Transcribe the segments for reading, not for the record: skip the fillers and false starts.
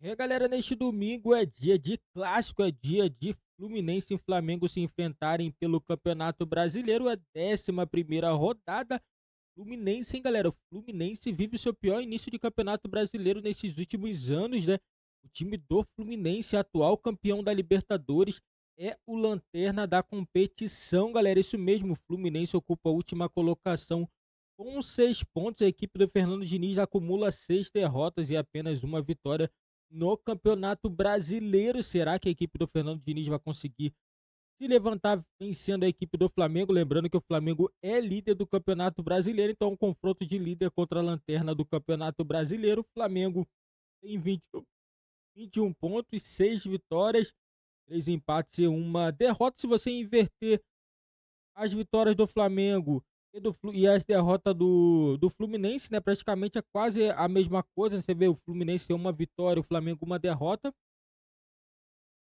É, galera, neste domingo é dia de clássico, é dia de Fluminense e Flamengo se enfrentarem pelo Campeonato Brasileiro, a 11ª rodada. Fluminense, hein, galera? O Fluminense vive seu pior início de Campeonato Brasileiro nesses últimos anos, né? O time do Fluminense, atual campeão da Libertadores, é o lanterna da competição, galera. Isso mesmo, o Fluminense ocupa a última colocação com 6 pontos. A equipe do Fernando Diniz acumula 6 derrotas e apenas uma vitória no Campeonato Brasileiro. Será que a equipe do Fernando Diniz vai conseguir se levantar vencendo a equipe do Flamengo? Lembrando que o Flamengo é líder do Campeonato Brasileiro, então um confronto de líder contra a lanterna do Campeonato Brasileiro. O Flamengo tem 21 pontos, 6 vitórias, 3 empates e uma derrota. Se você inverter as vitórias do Flamengo e as derrotas do Fluminense, né? Praticamente é quase a mesma coisa. Você vê o Fluminense tem uma vitória, o Flamengo uma derrota.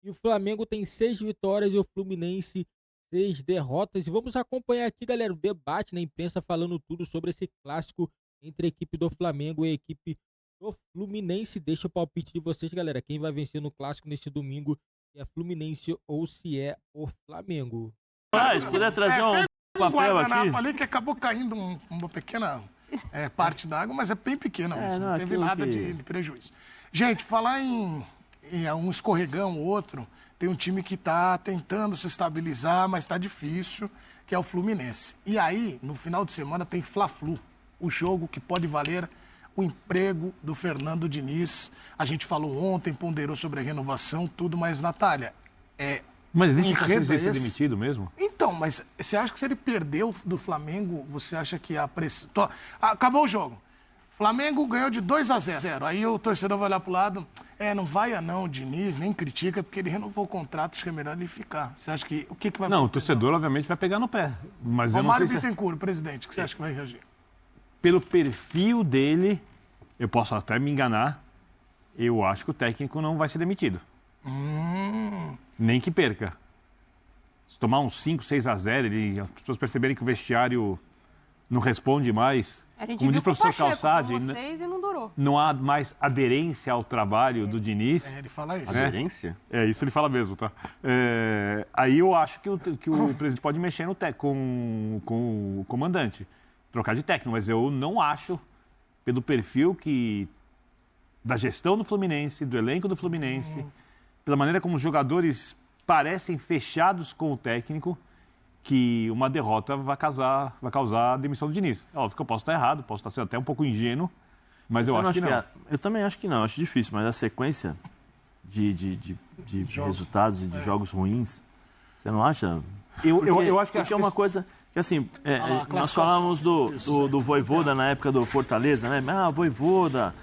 E o Flamengo tem 6 vitórias e o Fluminense 6 derrotas. E vamos acompanhar aqui, galera, o debate na imprensa falando tudo sobre esse clássico entre a equipe do Flamengo e a equipe do Fluminense. Deixa o palpite de vocês, galera. Quem vai vencer no clássico neste domingo, se é Fluminense ou se é o Flamengo. Se puder trazer um papel aqui. Ali que acabou caindo uma pequena parte d'água, mas é bem pequena mesmo, não teve nada de prejuízo. Gente, falar em um escorregão ou outro, tem um time que está tentando se estabilizar, mas está difícil, que é o Fluminense. E aí, no final de semana, tem Fla-Flu, o jogo que pode valer o emprego do Fernando Diniz. A gente falou ontem, ponderou sobre a renovação, tudo, mas, Natália, Mas existe chance de ser demitido mesmo? Então, mas você acha que se ele perdeu do Flamengo, você acha que a pressão... Acabou o jogo. Flamengo ganhou de 2-0. Aí o torcedor vai olhar pro lado, não vai não, o Diniz, nem critica, porque ele renovou o contrato, acho que é melhor ele ficar. Você acha que... O que vai... Não, o torcedor, obviamente, vai pegar no pé. Mas eu não sei se... se... Bittencourt, presidente, que você acha que vai reagir? Pelo perfil dele, eu posso até me enganar, eu acho que o técnico não vai ser demitido. Nem que perca. Se tomar uns 5-6-0, as pessoas perceberem que o vestiário não responde mais. Como diz o professor Calçade, vocês e não durou. Não há mais aderência ao trabalho do Diniz. Ele fala isso. Aderência? Isso ele fala mesmo, tá? Aí eu acho que o presidente pode mexer com o comandante, trocar de técnico, mas eu não acho, pelo perfil da gestão do Fluminense, do elenco do Fluminense, pela maneira como os jogadores parecem fechados com o técnico, que uma derrota vai causar a demissão do Diniz. Óbvio que eu posso estar errado, posso estar sendo até um pouco ingênuo, mas eu acho que não. Eu também acho que não, acho difícil, mas a sequência de resultados e de jogos ruins, você não acha? Eu acho que é uma coisa que, assim, nós falávamos do Vojvoda na época do Fortaleza, né? O Vojvoda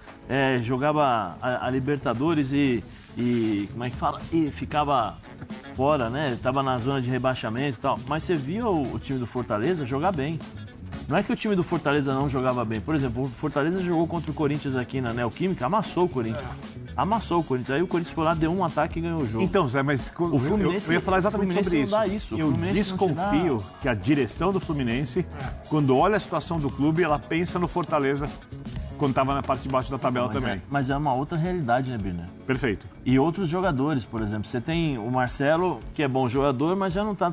jogava a Libertadores e como é que fala? E ficava fora, né? Estava na zona de rebaixamento e tal. Mas você via o time do Fortaleza jogar bem. Não é que o time do Fortaleza não jogava bem. Por exemplo, o Fortaleza jogou contra o Corinthians aqui na Neoquímica, amassou o Corinthians. Amassou o Corinthians. Aí o Corinthians foi lá, deu um ataque e ganhou o jogo. Então, Zé, mas o Fluminense, eu ia falar exatamente sobre isso. Não dá isso. Eu desconfio que a direção do Fluminense, quando olha a situação do clube, ela pensa no Fortaleza quando estava na parte de baixo da tabela também. Mas é uma outra realidade, né, Birner? Perfeito. E outros jogadores, por exemplo. Você tem o Marcelo, que é bom jogador, mas já não está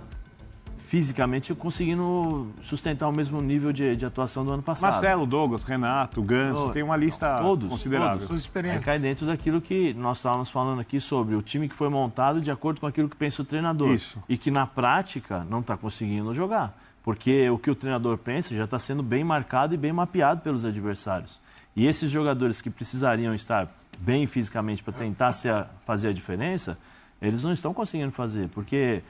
fisicamente conseguindo sustentar o mesmo nível de atuação do ano passado. Marcelo, Douglas, Renato, Ganso, tem uma lista considerável. Todos experientes. Cai dentro daquilo que nós estávamos falando aqui sobre o time que foi montado de acordo com aquilo que pensa o treinador. Isso. E que na prática não está conseguindo jogar. Porque o que o treinador pensa já está sendo bem marcado e bem mapeado pelos adversários. E esses jogadores que precisariam estar bem fisicamente para tentar fazer a diferença, eles não estão conseguindo fazer, porque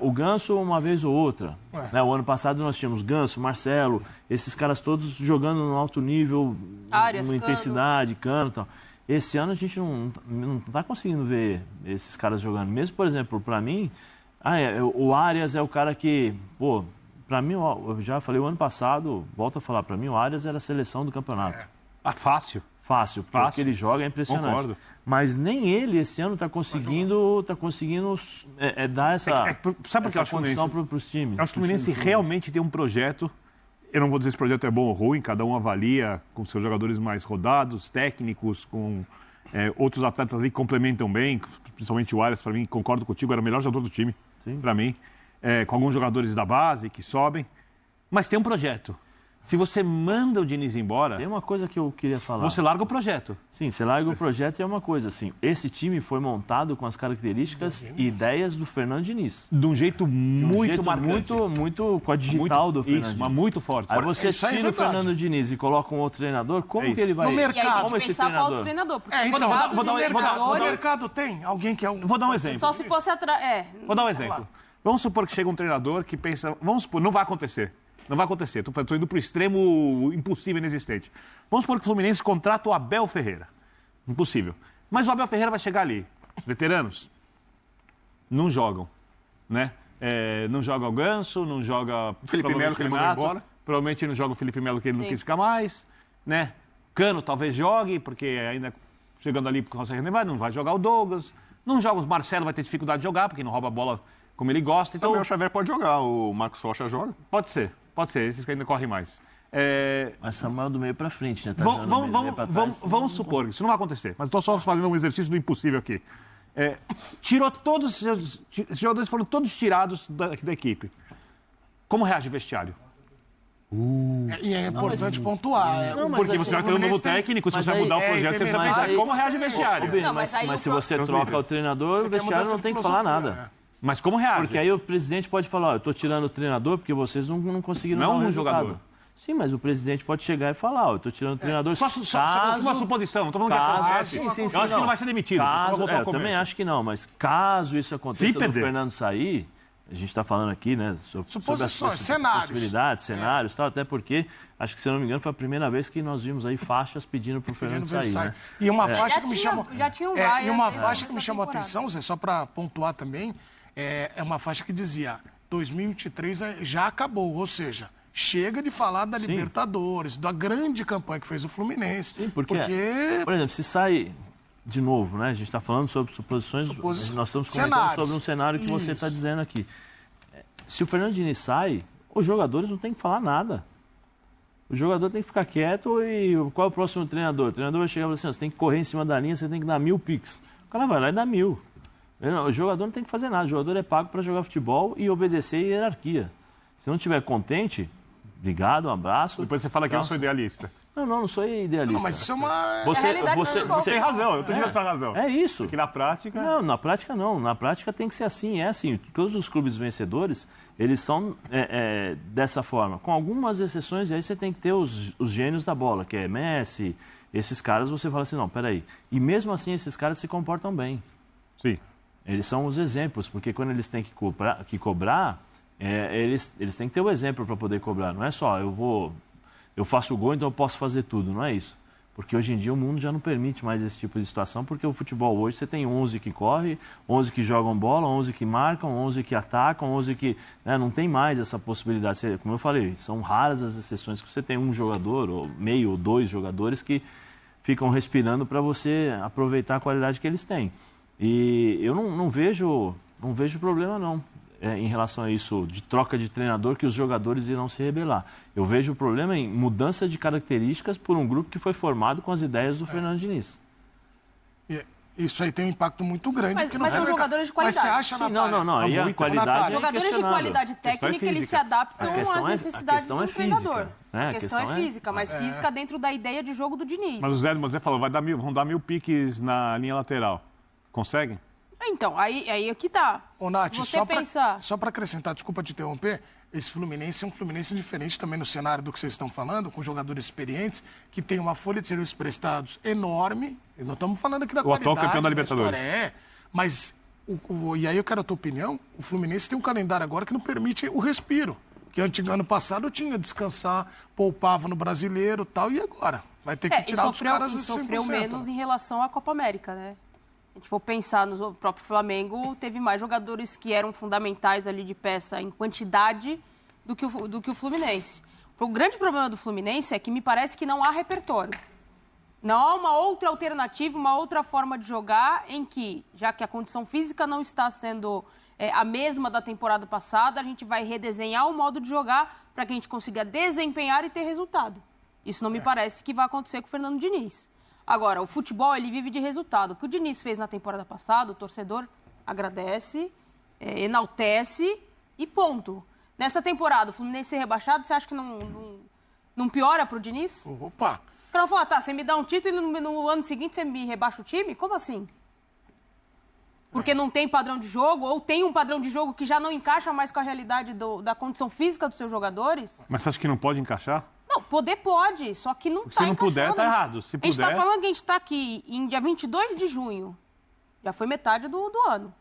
o Ganso uma vez ou outra. Né? O ano passado nós tínhamos Ganso, Marcelo, esses caras todos jogando no alto nível, Arias, intensidade, Cano e tal. Esse ano a gente não está conseguindo ver esses caras jogando. Mesmo, por exemplo, para mim, o Arias é o cara que, para mim, eu já falei o ano passado, volto a falar, para mim o Arias era a seleção do campeonato. Fácil. Fácil, porque o que ele joga é impressionante. Concordo. Mas nem ele esse ano está conseguindo dar essa condição para os times. Eu acho que o Fluminense realmente tem um projeto. Eu não vou dizer se o projeto é bom ou ruim, cada um avalia com seus jogadores mais rodados, técnicos, com outros atletas ali complementam bem, principalmente o Arias, para mim, concordo contigo, era o melhor jogador do time, para mim. Com alguns jogadores da base que sobem. Mas tem um projeto. Se você manda o Diniz embora... Tem uma coisa que eu queria falar. Você larga o projeto. Sim, você larga o projeto e é uma coisa, assim, esse time foi montado com as características e ideias do Fernando Diniz. De um jeito muito marcante. Muito com a digital do Fernando Diniz. Mas muito forte. Aí você tira o Fernando Diniz e coloca um outro treinador, como que ele vai... No mercado. E aí tem como que esse pensar qual outro treinador? treinador. Porque No mercado tem alguém que é um... Vou dar um exemplo. Só se fosse atrás. Vou dar um exemplo. Vamos supor que chega um treinador que pensa... Vamos supor, não vai acontecer. Não vai acontecer. Estou indo para o extremo impossível e inexistente. Vamos supor que o Fluminense contrata o Abel Ferreira. Impossível. Mas o Abel Ferreira vai chegar ali. Os veteranos não jogam, né? Não joga o Ganso, não joga... Felipe Melo, que ele mandou embora. Provavelmente não joga o Felipe Melo, que ele não quis ficar mais, né? Cano talvez jogue, porque ainda chegando ali consegue renovar, não vai jogar o Douglas. Não joga o Marcelo, vai ter dificuldade de jogar, porque não rouba a bola como ele gosta. Então, também o Xavier pode jogar, o Marcos Rocha joga. Pode ser, esses que ainda correm mais. Mas Samuel do meio para frente, né? Vamos supor, isso não vai acontecer, mas estou só fazendo um exercício do impossível aqui. Tirou todos, esses jogadores foram todos tirados da equipe. Como reage o vestiário? E é importante pontuar. Porque você vai ter um novo técnico, se você vai mudar o projeto, você precisa pensar como reage o vestiário. Mas se você troca o treinador, o vestiário não tem que falar nada. Mas como reage? Porque aí o presidente pode falar, eu estou tirando o treinador porque vocês não conseguiram dar um jogador. Sim, mas o presidente pode chegar e falar, eu estou tirando o treinador só uma suposição, não estou falando que acontece. Sim, eu acho que não vai ser demitido. Eu também acho que não, mas caso isso aconteça do Fernando sair, a gente está falando aqui, né, sobre as possibilidades, cenários, tal, até porque, acho que se eu não me engano, foi a primeira vez que nós vimos aí faixas pedindo para o Fernando sair. Né? E uma faixa que me chamou... Já tinha e uma faixa que me chamou a atenção, Zé, só para pontuar também, é uma faixa que dizia 2023 já acabou, ou seja, chega de falar da Libertadores, da grande campanha que fez o Fluminense. Sim, porque, por exemplo, se sai de novo, né? A gente está falando sobre suposições, nós estamos comentando sobre um cenário que você está dizendo aqui. Se o Fernando Diniz sai, os jogadores não têm que falar nada. O jogador tem que ficar quieto e qual é o próximo treinador? O treinador vai chegar e falar assim, você tem que correr em cima da linha, você tem que dar 1000 piques. O cara vai lá e dá 1000. O jogador não tem que fazer nada, o jogador é pago para jogar futebol e obedecer a hierarquia. Se não estiver contente, obrigado, um abraço. Depois você fala que eu sou idealista. Não sou idealista. Não, mas isso é uma... Você tem razão, eu estou tirando sua razão. É isso. Porque na prática... Não, na prática não. Na prática tem que ser assim, é assim. Todos os clubes vencedores, eles são dessa forma. Com algumas exceções, e aí você tem que ter os gênios da bola, que é Messi, esses caras, você fala assim, não, peraí. E mesmo assim, esses caras se comportam bem. Sim. Eles são os exemplos, porque quando eles têm que cobrar, eles têm que ter o exemplo para poder cobrar. Não é só, eu faço o gol, então eu posso fazer tudo. Não é isso. Porque hoje em dia o mundo já não permite mais esse tipo de situação, porque o futebol hoje você tem 11 que correm, 11 que jogam bola, 11 que marcam, 11 que atacam, 11 que... não tem mais essa possibilidade. Como eu falei, são raras as exceções que você tem um jogador, ou meio ou 2 jogadores que ficam respirando para você aproveitar a qualidade que eles têm. E eu não vejo problema, não, em relação a isso, de troca de treinador, que os jogadores irão se rebelar. Eu vejo o problema em mudança de características por um grupo que foi formado com as ideias do Fernando Diniz. Isso aí tem um impacto muito grande. Mas são jogadores de qualidade. Mas você acha, Sim, não. Aí a qualidade jogadores de qualidade técnica, eles se adaptam às necessidades do treinador. A questão é física, mas física dentro da ideia de jogo do Diniz. Mas o Zé falou, vão dar 1000 piques na linha lateral. Conseguem? Então, aí é que tá. Ô, Nath, pensar... só para acrescentar, desculpa te interromper, esse Fluminense é um Fluminense diferente também no cenário do que vocês estão falando, com jogadores experientes, que tem uma folha de serviços prestados enorme. E nós estamos falando aqui da qualidade. O atual campeão da Libertadores. Mas, e aí eu quero a tua opinião, o Fluminense tem um calendário agora que não permite o respiro. Que ano passado tinha descansar, poupava no Brasileiro e tal, e agora? Vai ter que tirar os caras desse 100%. Sofreu menos em relação à Copa América, né? Se a gente for pensar no próprio Flamengo, teve mais jogadores que eram fundamentais ali de peça em quantidade do que o Fluminense. O grande problema do Fluminense é que me parece que não há repertório. Não há uma outra alternativa, uma outra forma de jogar em que, já que a condição física não está sendo a mesma da temporada passada, a gente vai redesenhar o modo de jogar para que a gente consiga desempenhar e ter resultado. Isso não me parece que vai acontecer com o Fernando Diniz. Agora, o futebol, ele vive de resultado. O que o Diniz fez na temporada passada, o torcedor agradece, enaltece e ponto. Nessa temporada, o Fluminense ser rebaixado, você acha que não piora pro Diniz? Opa! Os caras vão falar, tá, você me dá um título e no ano seguinte você me rebaixa o time? Como assim? Porque não tem padrão de jogo, ou tem um padrão de jogo que já não encaixa mais com a realidade da condição física dos seus jogadores? Mas você acha que não pode encaixar? Não, poder pode, só que não Se não puder, tá errado. Se A gente puder... tá falando que a gente tá aqui em dia 22 de junho. Já foi metade do ano.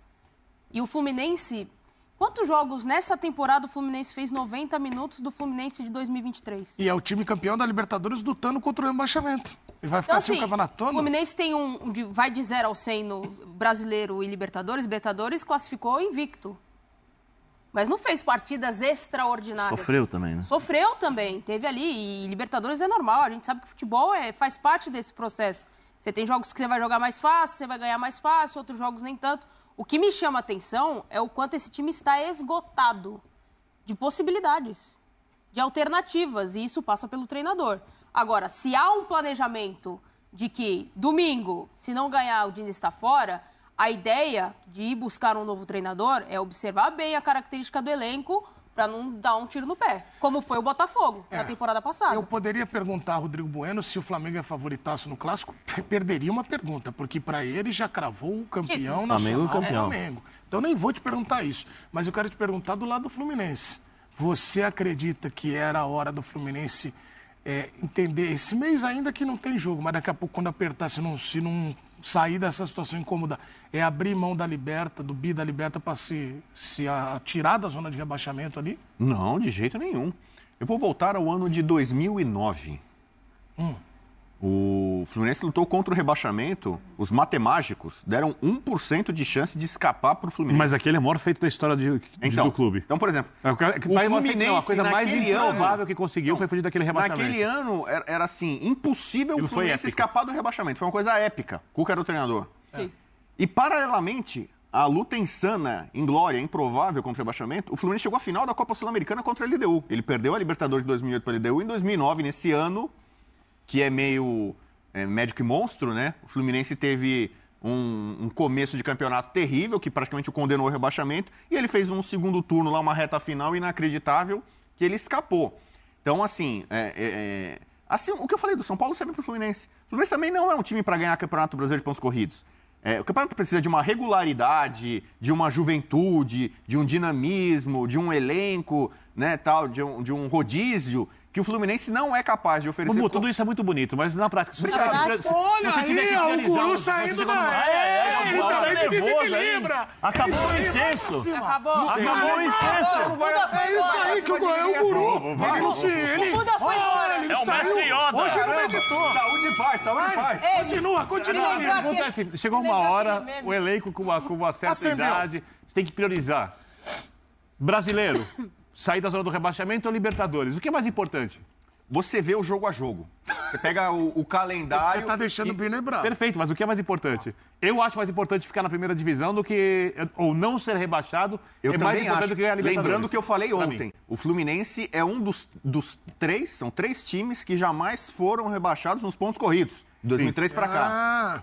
E o Fluminense... Quantos jogos nessa temporada o Fluminense fez 90 minutos do Fluminense de 2023? E é o time campeão da Libertadores lutando contra o rebaixamento. E vai ficar Então, assim o campeonato todo? O Fluminense tem vai de 0 ao 100 no Brasileiro e Libertadores. Libertadores classificou invicto. Mas não fez partidas extraordinárias. Sofreu também, né? Sofreu também. Teve ali. E Libertadores é normal. A gente sabe que futebol faz parte desse processo. Você tem jogos que você vai jogar mais fácil, você vai ganhar mais fácil, outros jogos nem tanto. O que me chama a atenção é o quanto esse time está esgotado de possibilidades, de alternativas, e isso passa pelo treinador. Agora, se há um planejamento de que domingo, se não ganhar, o Diniz está fora, a ideia de ir buscar um novo treinador é observar bem a característica do elenco para não dar um tiro no pé, como foi o Botafogo na temporada passada. Eu poderia perguntar ao Rodrigo Bueno se o Flamengo é favoritaço no Clássico. Perderia uma pergunta, porque para ele já cravou o campeão nacional. Flamengo. Então nem vou te perguntar isso. Mas eu quero te perguntar do lado do Fluminense. Você acredita que era a hora do Fluminense entender, esse mês ainda que não tem jogo, mas daqui a pouco quando apertar, se não sair dessa situação incômoda, é abrir mão da Liberta, do bi da Liberta para se tirar da zona de rebaixamento ali? Não, de jeito nenhum. Eu vou voltar ao ano de 2009. O Fluminense lutou contra o rebaixamento. Os matemáticos deram 1% de chance de escapar para o Fluminense. Mas aquele é o maior feito da história do clube. Então, por exemplo, o Fluminense, a coisa mais improvável que conseguiu foi fugir daquele rebaixamento. Naquele ano, era assim, impossível o Fluminense escapar do rebaixamento. Foi uma coisa épica. Cuca era o treinador. Sim. E, paralelamente, a luta insana, inglória, improvável contra o rebaixamento, o Fluminense chegou à final da Copa Sul-Americana contra a LDU. Ele perdeu a Libertadores de 2008 para a LDU em 2009, nesse ano, que é meio médico e monstro, né? O Fluminense teve um começo de campeonato terrível, que praticamente o condenou ao rebaixamento, e ele fez um segundo turno lá, uma reta final inacreditável, que ele escapou. Então, assim, assim o que eu falei do São Paulo serve para o Fluminense. O Fluminense também não é um time para ganhar Campeonato Brasileiro de pontos corridos. O campeonato precisa de uma regularidade, de uma juventude, de um dinamismo, de um elenco, né, tal, de um rodízio, que o Fluminense não é capaz de oferecer. Bubu, tudo isso é muito bonito, mas na prática... Olha aí, o Guru saindo da... Ele também se desequilibra. Acabou o incenso. Acabou o incenso. É isso aí que o Guru... Ele não se... O Buda foi embora. Ele É o mestre Yoda. Hoje não meditou. Saúde e paz, saúde e paz. Continua. Me lembrou Pergunta é assim, chegou uma hora, o elenco com uma certa Acendeu. idade, você tem que priorizar. Brasileiro, sair da zona do rebaixamento ou Libertadores? O que é mais importante? Você vê o jogo a jogo. Você pega o calendário... Você tá deixando o Bino bravo. Perfeito, mas o que é mais importante? Eu acho mais importante ficar na primeira divisão do que... Ou não ser rebaixado Eu é mais também importante acho. do que ganhar a Libertadores. Lembrando o que eu falei Pra ontem. mim. O Fluminense é um dos três, são 3 times que jamais foram rebaixados nos pontos corridos. De 2003 para cá.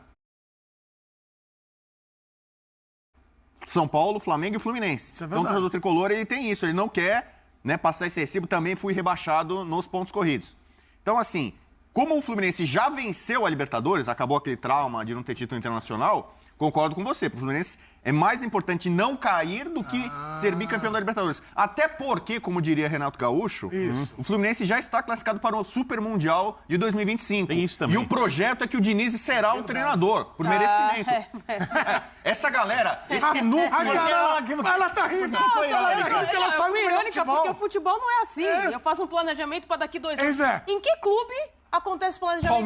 São Paulo, Flamengo e Fluminense. Isso é Então o verdade. torcedor tricolor ele tem isso, ele não quer, né, passar esse recibo. Também fui rebaixado nos pontos corridos. Então, assim, como o Fluminense já venceu a Libertadores, acabou aquele trauma de não ter título internacional, concordo com você. Para o Fluminense é mais importante não cair do que ser bicampeão da Libertadores. Até porque, como diria Renato Gaúcho, o Fluminense já está classificado para o Super Mundial de 2025. Tem isso também. E o projeto é que o Diniz será o treinador, por merecimento. Essa galera, esse núcleo... Ela tá rindo. Eu fui irônica porque o futebol não é assim. Eu faço um planejamento para daqui 2 anos. Em que clube acontece planejamento?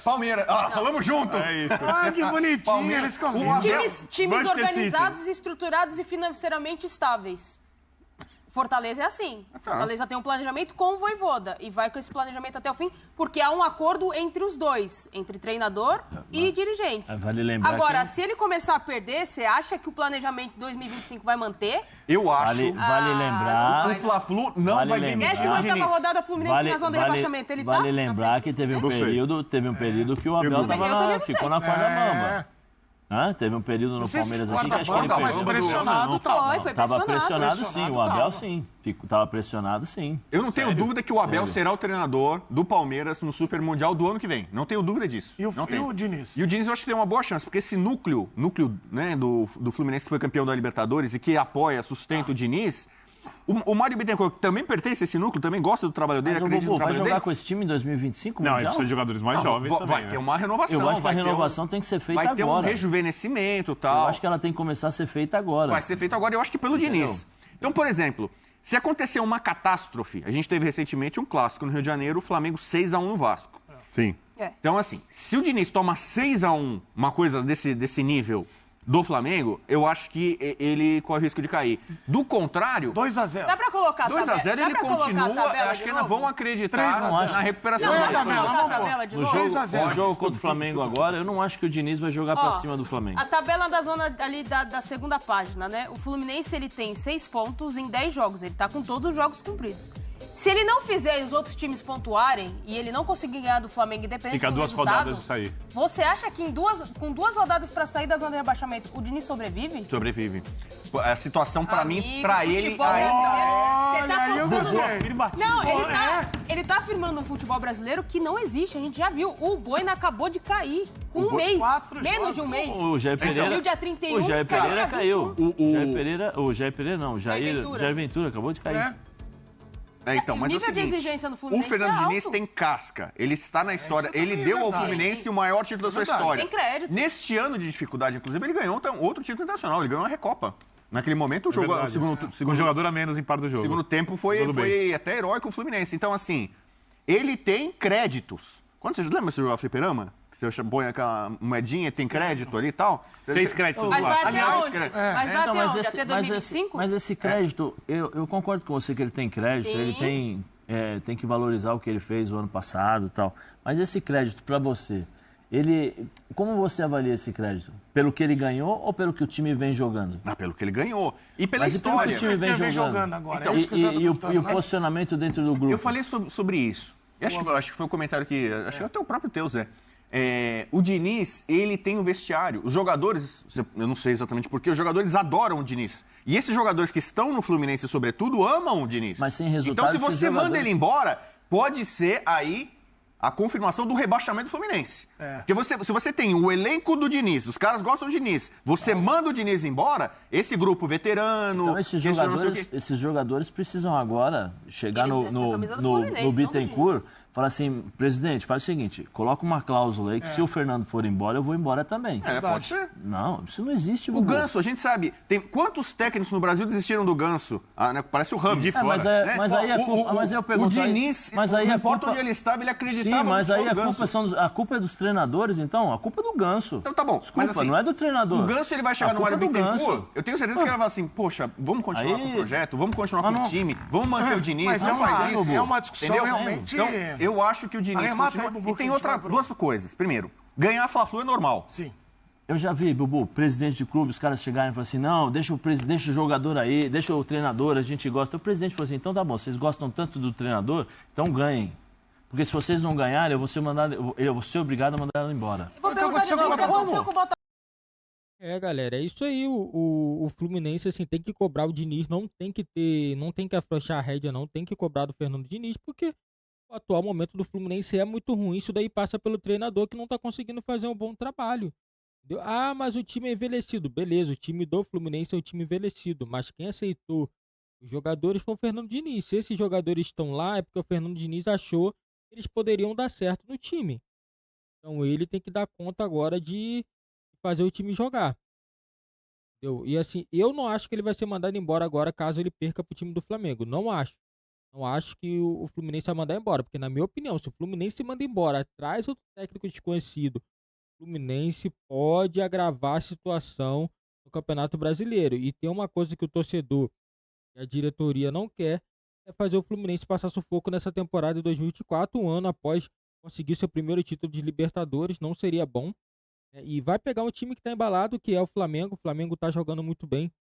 Palmeiras. Falamos junto. É isso. Ai, que bonitinho, eles combinam. Times Manchester organizados, estruturados e financeiramente estáveis. Fortaleza é assim. Fortaleza tem um planejamento com o Vojvoda e vai com esse planejamento até o fim, porque há um acordo entre os dois, entre treinador e dirigentes. Vale lembrar Agora, que... se ele começar a perder, você acha que o planejamento de 2025 vai manter? Eu acho. Vale lembrar... O Fla-Flu não Vale vai lembrar. demitir o 18ª Diniz. rodada Fluminense na zona de rebaixamento. Ele vale tá lembrar na que frente do teve um período que o Abel Eu também não sei. ficou na corda bamba. Teve um período no Palmeiras aqui que acho que ele mas pegou. pressionado, tá? Foi Tava pressionado. pressionado sim, o Abel sim. Tava pressionado sim. Eu não tenho dúvida que o Abel será o treinador do Palmeiras no Super Mundial do ano que vem. Não tenho dúvida disso. E o Diniz? Diniz? E o Diniz eu acho que tem uma boa chance, porque esse núcleo né, do Fluminense que foi campeão da Libertadores e que apoia, sustenta o Diniz... O Mário Bittencourt também pertence a esse núcleo, também gosta do trabalho dele, Mas o acredita no Bubu vai trabalho jogar dele. com esse time em 2025 Não, ele Mundial? precisa de jogadores mais jovens também, Vai né? ter uma renovação. Eu acho que a vai ter renovação tem que ser feita Vai ter um agora. rejuvenescimento e Eu tal. acho que ela tem que começar a ser feita agora. Vai ser feito agora, eu acho que pelo Diniz. Então, por exemplo, se acontecer uma catástrofe, a gente teve recentemente um clássico no Rio de Janeiro, o Flamengo 6-1 no Vasco. Sim. Então, assim, se o Diniz toma 6-1, uma coisa desse nível do Flamengo, eu acho que ele corre o risco de cair. Do contrário, 2-0. Dá pra colocar a tabela? 2-0 ele continua, acho que ainda vão acreditar 3-0. na recuperação Não, dele. Dá pra tabela, colocar a vamos tabela de No novo? jogo, 3-0. no jogo contra o Flamengo agora, eu não acho que o Diniz vai jogar pra Ó, cima do Flamengo. A tabela da zona ali da segunda página, né? O Fluminense, ele tem 6 pontos em 10 jogos. Ele tá com todos os jogos cumpridos. Se ele não fizer os outros times pontuarem e ele não conseguir ganhar do Flamengo, independente Fica do duas resultado, rodadas de sair. você acha que com duas rodadas pra sair da zona de rebaixamento, o Diniz sobrevive? Sobrevive. A situação, pra mim, Amigo, pra ele... futebol brasileiro, você tá aí eu apostando... Não, ele tá afirmando um futebol brasileiro que não existe. A gente já viu. O Boina acabou de cair com um mês. 4 Menos de um jogos. mês. O Jair Pereira, Subiu dia 31, o Jair caiu Pereira dia caiu. 21. O Jair Pereira não, Jair Jair Ventura acabou de cair. Então, o mas é o nível de seguinte, exigência no o Fluminense Fernando é Diniz alto. tem casca. Ele está na história. isso Ele também é deu ao verdade. Fluminense o maior título da sua verdade. história. Tem crédito. Neste ano de dificuldade, inclusive, ele ganhou outro título internacional. Ele ganhou uma Recopa. Naquele momento, o jogo, verdade. o Com um jogador a menos em par do jogo. segundo tempo foi Tudo bem. até heróico o Fluminense. Então, assim, ele tem créditos. Quando você lembra você jogava fliperama? Que você põe aquela moedinha e tem crédito ali e tal? 6 créditos Mas no vai lado. até Aliás, onde? é. Mas vai até onde? Até 2025? Mas esse crédito, eu concordo com você que ele tem crédito, Sim. ele tem que valorizar o que ele fez o ano passado e tal. Mas esse crédito para você, como você avalia esse crédito? Pelo que ele ganhou ou pelo que o time vem jogando? Pelo que ele ganhou. E pela Mas e pelo que história. o time vem Ele vem jogando? jogando agora, Então, é isso que o Zé tá E o perguntando, né? posicionamento dentro do grupo? Eu falei sobre isso. E acho que foi um comentário que... Acho que até o próprio teu, Zé. O Diniz, ele tem um vestiário. Os jogadores, eu não sei exatamente porquê, os jogadores adoram o Diniz. E esses jogadores que estão no Fluminense, sobretudo, amam o Diniz. Mas sem resultado, Então, se esses você manda jogadores- ele embora, pode ser aí a confirmação do rebaixamento do Fluminense. Porque se você tem o elenco do Diniz, os caras gostam do Diniz, você manda o Diniz embora, esse grupo veterano... Então esses jogadores precisam agora chegar Eles vestem a no camisa do Fluminense, não do Bittencourt, Diniz. falar assim, presidente, faz o seguinte, coloca uma cláusula aí que se o Fernando for embora, eu vou embora também. pode ser. Não, isso não existe, O Bubu. Ganso, a gente sabe, tem quantos técnicos no Brasil desistiram do Ganso? Né? Parece o Ramos. De fora. Mas aí a culpa, mas eu pergunto, o Diniz, mas aí não a importa culpa, onde ele estava, ele acreditava sim, mas no aí a Ganso. a culpa é dos treinadores, então, a culpa é do Ganso. Então tá bom. Desculpa, mas, assim, não é do treinador. O Ganso ele vai chegar A no culpa Mário é do Bittencourt, Ganso. eu tenho certeza que ele vai falar assim, poxa, vamos continuar Aí- com o projeto, vamos continuar com Mas o não- time, vamos manter o Diniz, Mas não faz isso. é uma discussão Entendeu? realmente... Então, eu acho que o Diniz Arremata aí, continua... Bubu, E que tem a gente vai duas coisas. Primeiro, ganhar a Fla-Flu é normal. Sim. Eu já vi, Bubu, presidente de clube, os caras chegarem e falarem assim, não, deixa o jogador aí, deixa o treinador, a gente gosta. O presidente falou assim, então tá bom, vocês gostam tanto do treinador, então ganhem. Porque se vocês não ganharem, eu vou ser obrigado a mandar ela embora. Eu vou Foi o que perguntar de aconteceu novo, com o o que aconteceu Botafogo. com o Botafogo? Galera, é isso aí. O Fluminense, assim, tem que cobrar o Diniz, não tem que afrouxar a rédea, não tem que cobrar do Fernando Diniz, porque o atual momento do Fluminense é muito ruim. Isso daí passa pelo treinador que não tá conseguindo fazer um bom trabalho. Entendeu? Ah, mas o time é envelhecido. Beleza, o time do Fluminense é um time envelhecido, mas quem aceitou os jogadores foi o Fernando Diniz. Se esses jogadores estão lá, é porque o Fernando Diniz achou que eles poderiam dar certo no time. Então ele tem que dar conta agora de fazer o time jogar. Entendeu? E assim, eu não acho que ele vai ser mandado embora agora caso ele perca pro time do Flamengo. Não acho. Não acho que o Fluminense vai mandar embora. Porque, na minha opinião, se o Fluminense se manda embora, traz outro técnico desconhecido, o Fluminense pode agravar a situação no Campeonato Brasileiro. E tem uma coisa que o torcedor a diretoria não quer é fazer o Fluminense passar sufoco nessa temporada de 2024, um ano após conseguir seu primeiro título de Libertadores. Não seria bom, né? E vai pegar um time que está embalado, que é o Flamengo. O Flamengo está jogando muito bem.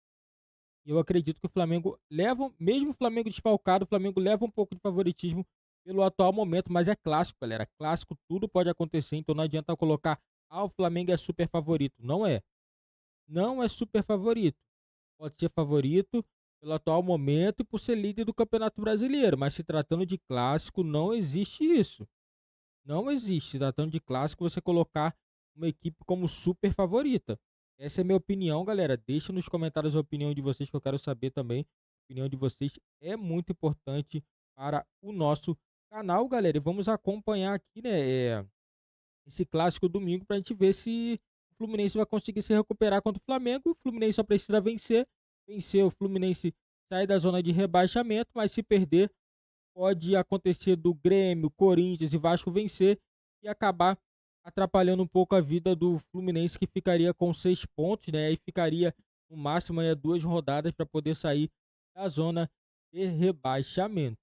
E eu acredito que o Flamengo leva, mesmo o Flamengo desfalcado, o Flamengo leva um pouco de favoritismo pelo atual momento, mas é clássico, galera. Clássico, tudo pode acontecer, então não adianta colocar, o Flamengo é super favorito. Não é. Não é super favorito. Pode ser favorito pelo atual momento e por ser líder do Campeonato Brasileiro, mas se tratando de clássico, não existe isso. Não existe, se tratando de clássico, você colocar uma equipe como super favorita. Essa é a minha opinião, galera. Deixa nos comentários a opinião de vocês, que eu quero saber também. A opinião de vocês é muito importante para o nosso canal, galera. E vamos acompanhar aqui, né, esse clássico domingo, para a gente ver se o Fluminense vai conseguir se recuperar contra o Flamengo. O Fluminense só precisa vencer. Vencer, o Fluminense sai da zona de rebaixamento, mas se perder, pode acontecer do Grêmio, Corinthians e Vasco vencer e acabar atrapalhando um pouco a vida do Fluminense, que ficaria com 6 pontos, né? E ficaria no máximo aí 2 rodadas para poder sair da zona de rebaixamento.